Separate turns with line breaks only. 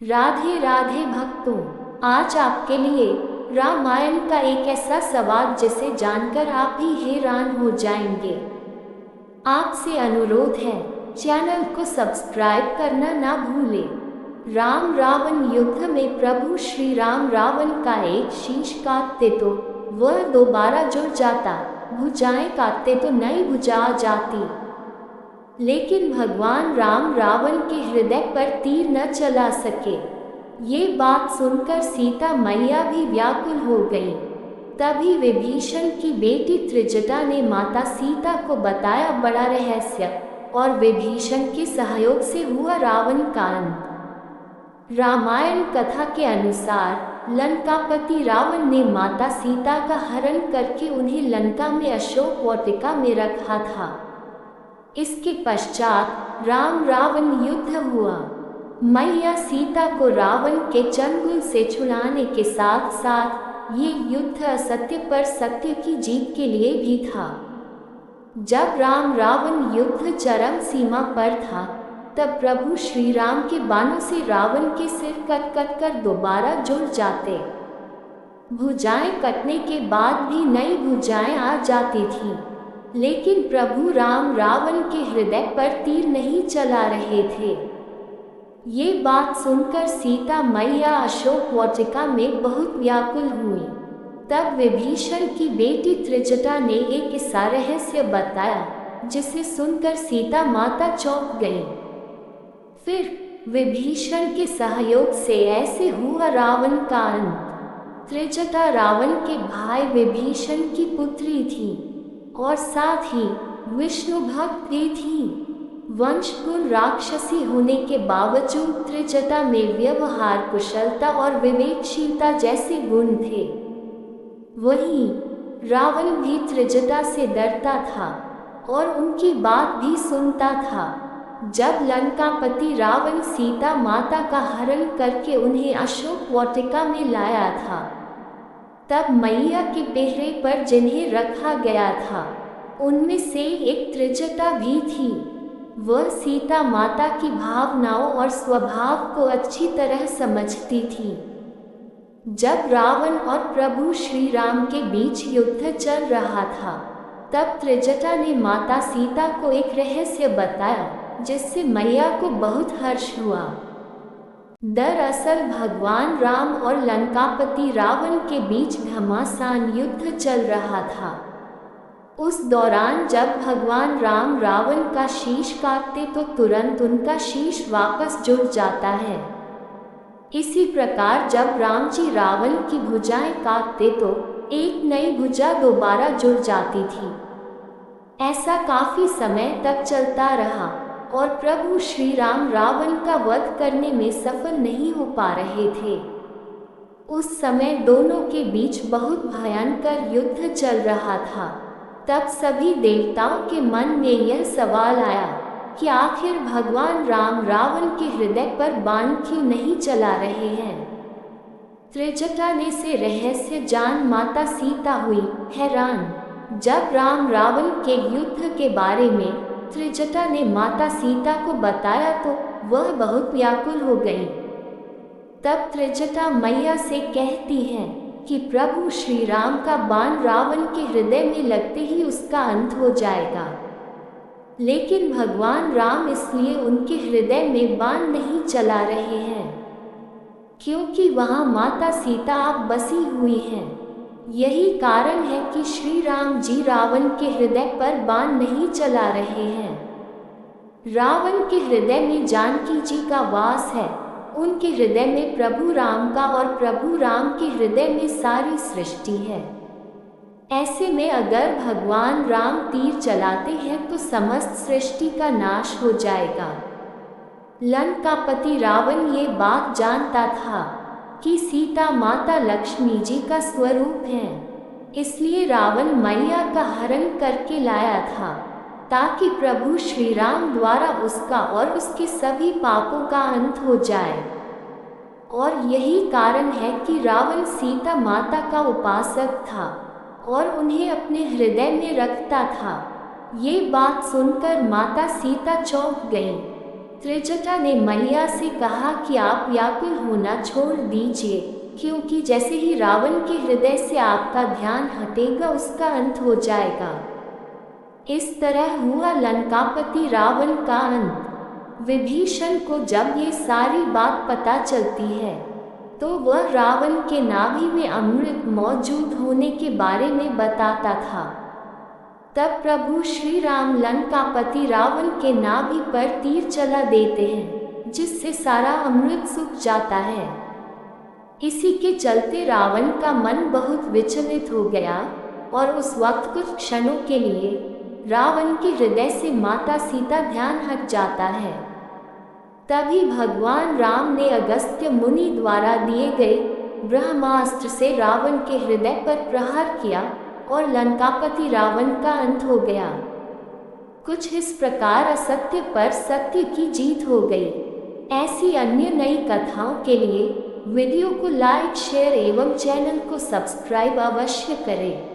राधे राधे भक्तों, आज आपके लिए रामायण का एक ऐसा सवाल जिसे जानकर आप भी हैरान हो जाएंगे। आपसे अनुरोध है, चैनल को सब्सक्राइब करना ना भूलें। राम रावण युद्ध में प्रभु श्री राम रावण का एक शीश काटते तो वह दोबारा जुड़ जाता, भुजाएं काटते तो नई भुजा आ जाती। लेकिन भगवान राम रावण के हृदय पर तीर न चला सके। ये बात सुनकर सीता मैया भी व्याकुल हो गई। तभी विभीषण की बेटी त्रिजटा ने माता सीता को बताया बड़ा रहस्य, और विभीषण के सहयोग से हुआ रावण का अंत। रामायण कथा के अनुसार लंकापति रावण ने माता सीता का हरण करके उन्हें लंका में अशोक वाटिका में रखा था। इसके पश्चात राम रावण युद्ध हुआ। मैया सीता को रावण के चंगुल से छुड़ाने के साथ साथ ये युद्ध असत्य पर सत्य की जीत के लिए भी था। जब राम रावण युद्ध चरम सीमा पर था, तब प्रभु श्री राम के बाणों से रावण के सिर कट कट कर दोबारा जुड़ जाते। भुजाएं कटने के बाद भी नई भुजाएं आ जाती थीं। लेकिन प्रभु राम रावण के हृदय पर तीर नहीं चला रहे थे। ये बात सुनकर सीता मैया अशोक वाटिका में बहुत व्याकुल हुई। तब विभीषण की बेटी त्रिजटा ने एक ऐसा रहस्य बताया जिसे सुनकर सीता माता चौंक गई। फिर विभीषण के सहयोग से ऐसे हुआ रावण का अंत। त्रिजटा रावण के भाई विभीषण की पुत्री थी और साथ ही विष्णु भक्त भी थी। वंशगुण राक्षसी होने के बावजूद त्रिजटा में व्यवहार कुशलता और विवेकशीलता जैसे गुण थे। वहीं रावण भी त्रिजटा से डरता था और उनकी बात भी सुनता था। जब लंकापति रावण सीता माता का हरण करके उन्हें अशोक वाटिका में लाया था, तब मैया के पहरे पर जिन्हें रखा गया था, उनमें से एक त्रिजटा भी थी। वह सीता माता की भावनाओं और स्वभाव को अच्छी तरह समझती थी। जब रावण और प्रभु श्री राम के बीच युद्ध चल रहा था, तब त्रिजटा ने माता सीता को एक रहस्य बताया जिससे मैया को बहुत हर्ष हुआ। दरअसल भगवान राम और लंकापति रावण के बीच घमासान युद्ध चल रहा था। उस दौरान जब भगवान राम रावण का शीश काटते तो तुरंत उनका शीश वापस जुड़ जाता है। इसी प्रकार जब राम जी रावण की भुजाएं काटते तो एक नई भुजा दोबारा जुड़ जाती थी। ऐसा काफी समय तक चलता रहा और प्रभु श्री राम रावण का वध करने में सफल नहीं हो पा रहे थे। उस समय दोनों के बीच बहुत भयंकर युद्ध चल रहा था। तब सभी देवताओं के मन में यह सवाल आया कि आखिर भगवान राम रावण के हृदय पर बाण क्यों नहीं चला रहे हैं। त्रिजटा ने से रहस्य जान माता सीता हुई हैरान। जब राम रावण के युद्ध के बारे में त्रिजटा ने माता सीता को बताया तो वह बहुत व्याकुल हो गई। तब त्रिजटा मैया से कहती है कि प्रभु श्री राम का बाण रावण के हृदय में लगते ही उसका अंत हो जाएगा। लेकिन भगवान राम इसलिए उनके हृदय में बाण नहीं चला रहे हैं क्योंकि वहां माता सीता आप बसी हुई हैं। यही कारण है कि श्री राम जी रावण के हृदय पर बाण नहीं चला रहे हैं। रावण के हृदय में जानकी जी का वास है। उनके हृदय में प्रभु राम का और प्रभु राम के हृदय में सारी सृष्टि है। ऐसे में अगर भगवान राम तीर चलाते हैं तो समस्त सृष्टि का नाश हो जाएगा। लंकापति रावण ये बात जानता था कि सीता माता लक्ष्मी जी का स्वरूप है। इसलिए रावण मैया का हरण करके लाया था ताकि प्रभु श्री राम द्वारा उसका और उसके सभी पापों का अंत हो जाए। और यही कारण है कि रावण सीता माता का उपासक था और उन्हें अपने हृदय में रखता था। ये बात सुनकर माता सीता चौंक गई। त्रिजटा ने मैया से कहा कि आप व्याकुल होना छोड़ दीजिए, क्योंकि जैसे ही रावण के हृदय से आपका ध्यान हटेगा उसका अंत हो जाएगा। इस तरह हुआ लंकापति रावण का अंत। विभीषण को जब ये सारी बात पता चलती है तो वह रावण के नाभि में अमृत मौजूद होने के बारे में बताता था। तब प्रभु श्री राम लंकापति रावण के नाभि पर तीर चला देते हैं, जिससे सारा अमृत सूख जाता है। इसी के चलते रावण का मन बहुत विचलित हो गया और उस वक्त कुछ क्षणों के लिए रावण के हृदय से माता सीता ध्यान हट जाता है। तभी भगवान राम ने अगस्त्य मुनि द्वारा दिए गए ब्रह्मास्त्र से रावण के हृदय पर प्रहार किया और लंकापति रावण का अंत हो गया। कुछ इस प्रकार असत्य पर सत्य की जीत हो गई। ऐसी अन्य नई कथाओं के लिए वीडियो को लाइक, शेयर एवं चैनल को सब्सक्राइब अवश्य करें।